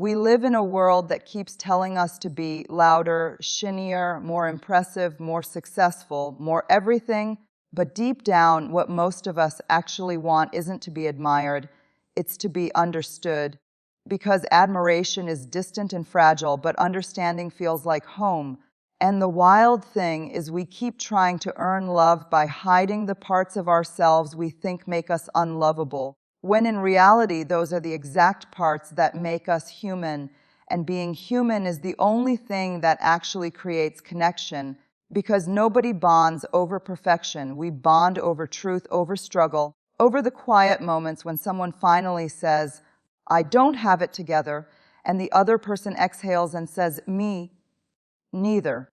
We live in a world that keeps telling us to be louder, shinier, more impressive, more successful, more everything, but deep down, what most of us actually want isn't to be admired, it's to be understood. Because admiration is distant and fragile, but understanding feels like home. And the wild thing is we keep trying to earn love by hiding the parts of ourselves we think make us unlovable, when in reality those are the exact parts that make us human, and being human is the only thing that actually creates connection, because nobody bonds over perfection. We bond over truth, over struggle, over the quiet moments when someone finally says, "I don't have it together," and the other person exhales and says, "Me, neither."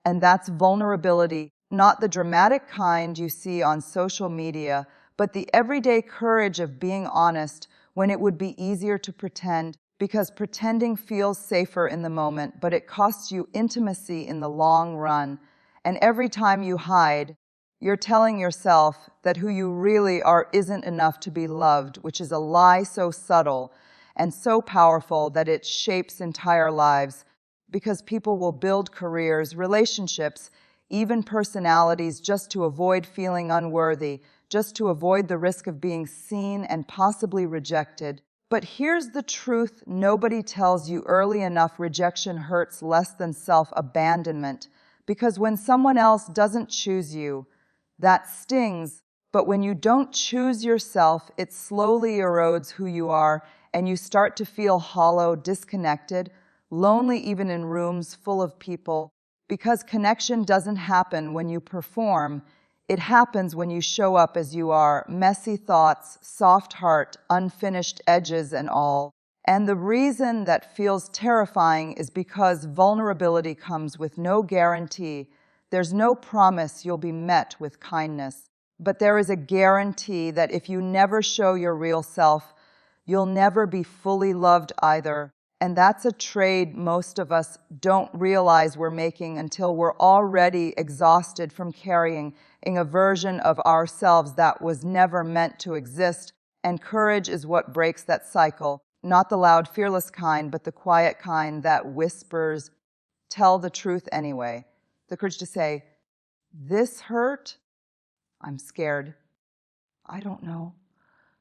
And that's vulnerability, not the dramatic kind you see on social media, but the everyday courage of being honest when it would be easier to pretend, because pretending feels safer in the moment, but it costs you intimacy in the long run. And every time you hide, you're telling yourself that who you really are isn't enough to be loved, which is a lie so subtle and so powerful that it shapes entire lives. Because people will build careers, relationships, even personalities just to avoid feeling unworthy, just to avoid the risk of being seen and possibly rejected. But here's the truth nobody tells you early enough: rejection hurts less than self-abandonment. Because when someone else doesn't choose you, that stings. But when you don't choose yourself, it slowly erodes who you are, and you start to feel hollow, disconnected, lonely even in rooms full of people, because connection doesn't happen when you perform. It happens when you show up as you are, messy thoughts, soft heart, unfinished edges and all. And the reason that feels terrifying is because vulnerability comes with no guarantee. There's no promise you'll be met with kindness, but there is a guarantee that if you never show your real self, you'll never be fully loved either. And that's a trade most of us don't realize we're making until we're already exhausted from carrying a version of ourselves that was never meant to exist. And courage is what breaks that cycle, not the loud, fearless kind, but the quiet kind that whispers, "Tell the truth anyway." The courage to say, "This hurt? I'm scared. I don't know.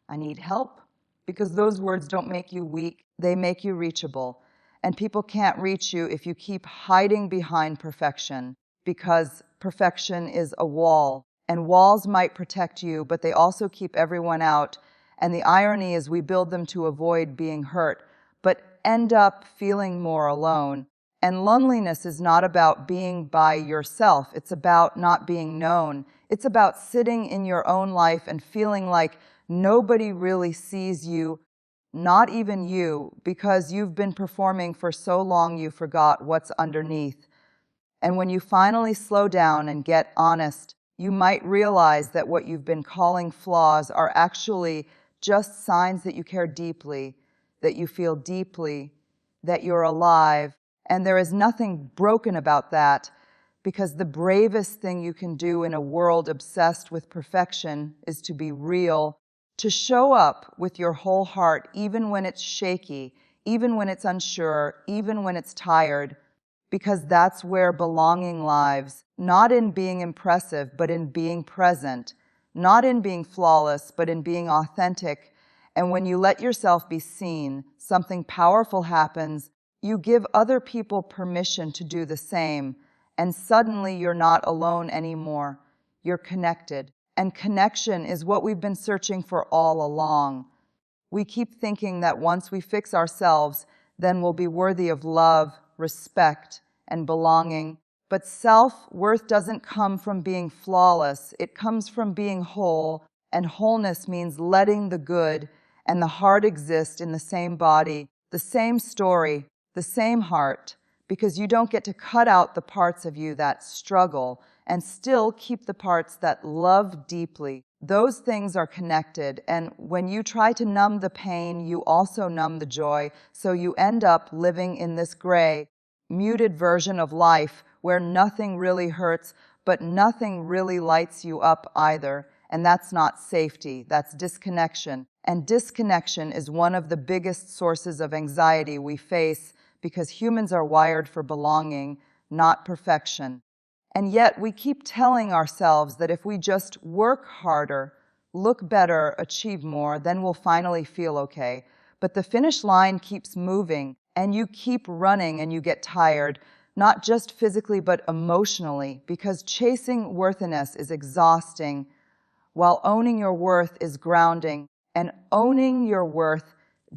I need help." Because those words don't make you weak, they make you reachable. And people can't reach you if you keep hiding behind perfection, because perfection is a wall. And walls might protect you, but they also keep everyone out. And the irony is we build them to avoid being hurt, but end up feeling more alone. And loneliness is not about being by yourself. It's about not being known. It's about sitting in your own life and feeling like nobody really sees you, not even you, because you've been performing for so long you forgot what's underneath. And when you finally slow down and get honest, you might realize that what you've been calling flaws are actually just signs that you care deeply, that you feel deeply, that you're alive. And there is nothing broken about that, because the bravest thing you can do in a world obsessed with perfection is to be real, to show up with your whole heart, even when it's shaky, even when it's unsure, even when it's tired, because that's where belonging lives, not in being impressive, but in being present, not in being flawless, but in being authentic. And when you let yourself be seen, something powerful happens. You give other people permission to do the same, and suddenly you're not alone anymore. You're connected. And connection is what we've been searching for all along. We keep thinking that once we fix ourselves, then we'll be worthy of love, respect, and belonging. But self-worth doesn't come from being flawless. It comes from being whole, and wholeness means letting the good and the hard exist in the same body, the same story, the same heart, because you don't get to cut out the parts of you that struggle and still keep the parts that love deeply. Those things are connected, and when you try to numb the pain, you also numb the joy, so you end up living in this gray, muted version of life where nothing really hurts, but nothing really lights you up either. And that's not safety, that's disconnection. And disconnection is one of the biggest sources of anxiety we face because humans are wired for belonging, not perfection. And yet we keep telling ourselves that if we just work harder, look better, achieve more, then we'll finally feel okay. But the finish line keeps moving, and you keep running and you get tired, not just physically but emotionally, because chasing worthiness is exhausting, while owning your worth is grounding. And owning your worth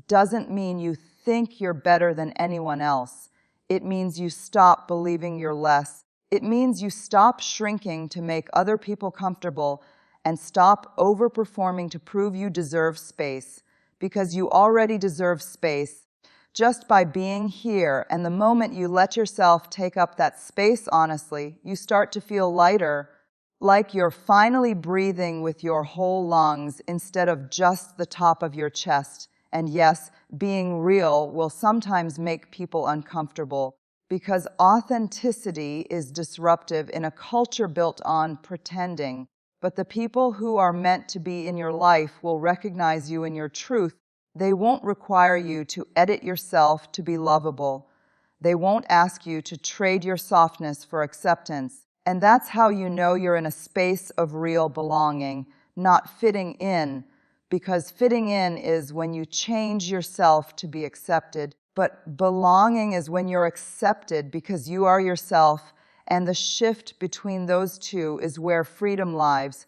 doesn't mean you think you're better than anyone else. It means you stop believing you're less. It means you stop shrinking to make other people comfortable and stop overperforming to prove you deserve space, because you already deserve space just by being here. And the moment you let yourself take up that space honestly, you start to feel lighter, like you're finally breathing with your whole lungs instead of just the top of your chest. And yes, being real will sometimes make people uncomfortable because authenticity is disruptive in a culture built on pretending. But the people who are meant to be in your life will recognize you in your truth. They won't require you to edit yourself to be lovable. They won't ask you to trade your softness for acceptance. And that's how you know you're in a space of real belonging, not fitting in, because fitting in is when you change yourself to be accepted, but belonging is when you're accepted because you are yourself, and the shift between those two is where freedom lies,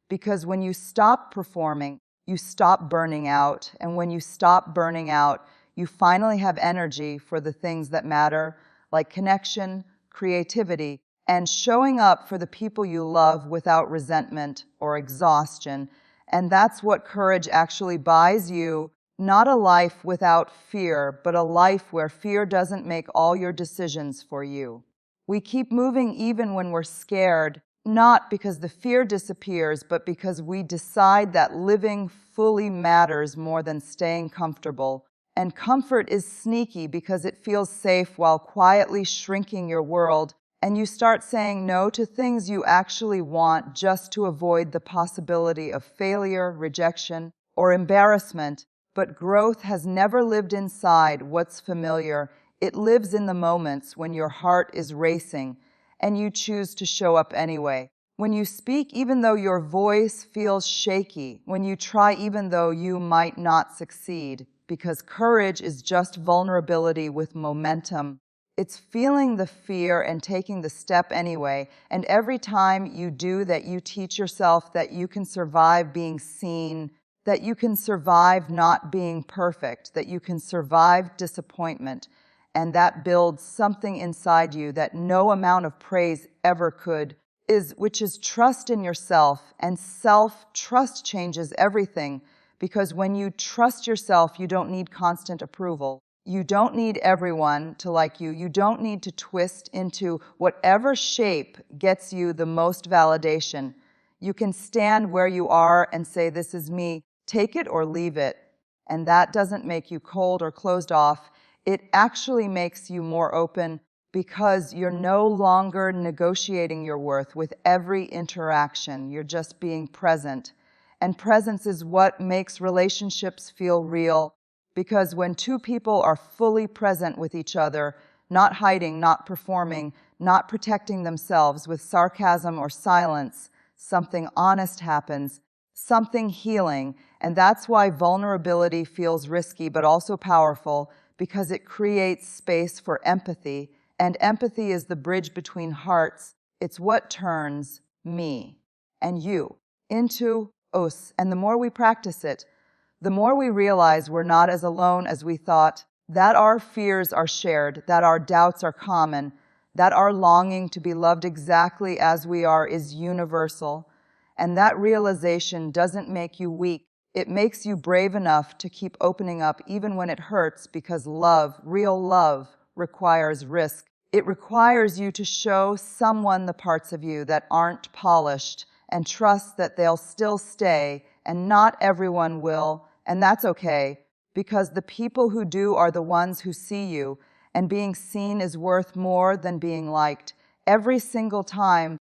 because when you stop performing, you stop burning out, and when you stop burning out, you finally have energy for the things that matter, like connection, creativity, and showing up for the people you love without resentment or exhaustion. And that's what courage actually buys you, not a life without fear, but a life where fear doesn't make all your decisions for you. We keep moving even when we're scared, not because the fear disappears, but because we decide that living fully matters more than staying comfortable. And comfort is sneaky because it feels safe while quietly shrinking your world, and you start saying no to things you actually want just to avoid the possibility of failure, rejection, or embarrassment. But growth has never lived inside what's familiar. It lives in the moments when your heart is racing and you choose to show up anyway. When you speak even though your voice feels shaky, when you try even though you might not succeed, because courage is just vulnerability with momentum. It's feeling the fear and taking the step anyway, and every time you do that, you teach yourself that you can survive being seen, that you can survive not being perfect, that you can survive disappointment, and that builds something inside you that no amount of praise ever could, which is trust in yourself, and self-trust changes everything, because when you trust yourself, you don't need constant approval. You don't need everyone to like you. You don't need to twist into whatever shape gets you the most validation. You can stand where you are and say, "This is me, take it or leave it." And that doesn't make you cold or closed off. It actually makes you more open, because you're no longer negotiating your worth with every interaction. You're just being present. And presence is what makes relationships feel real, because when two people are fully present with each other, not hiding, not performing, not protecting themselves with sarcasm or silence, something honest happens, something healing. And that's why vulnerability feels risky but also powerful, because it creates space for empathy. And empathy is the bridge between hearts. It's what turns me and you into us. And the more we practice it, the more we realize we're not as alone as we thought, that our fears are shared, that our doubts are common, that our longing to be loved exactly as we are is universal. And that realization doesn't make you weak. It makes you brave enough to keep opening up even when it hurts, because love, real love, requires risk. It requires you to show someone the parts of you that aren't polished and trust that they'll still stay, and not everyone will. And that's okay, because the people who do are the ones who see you, and being seen is worth more than being liked. Every single time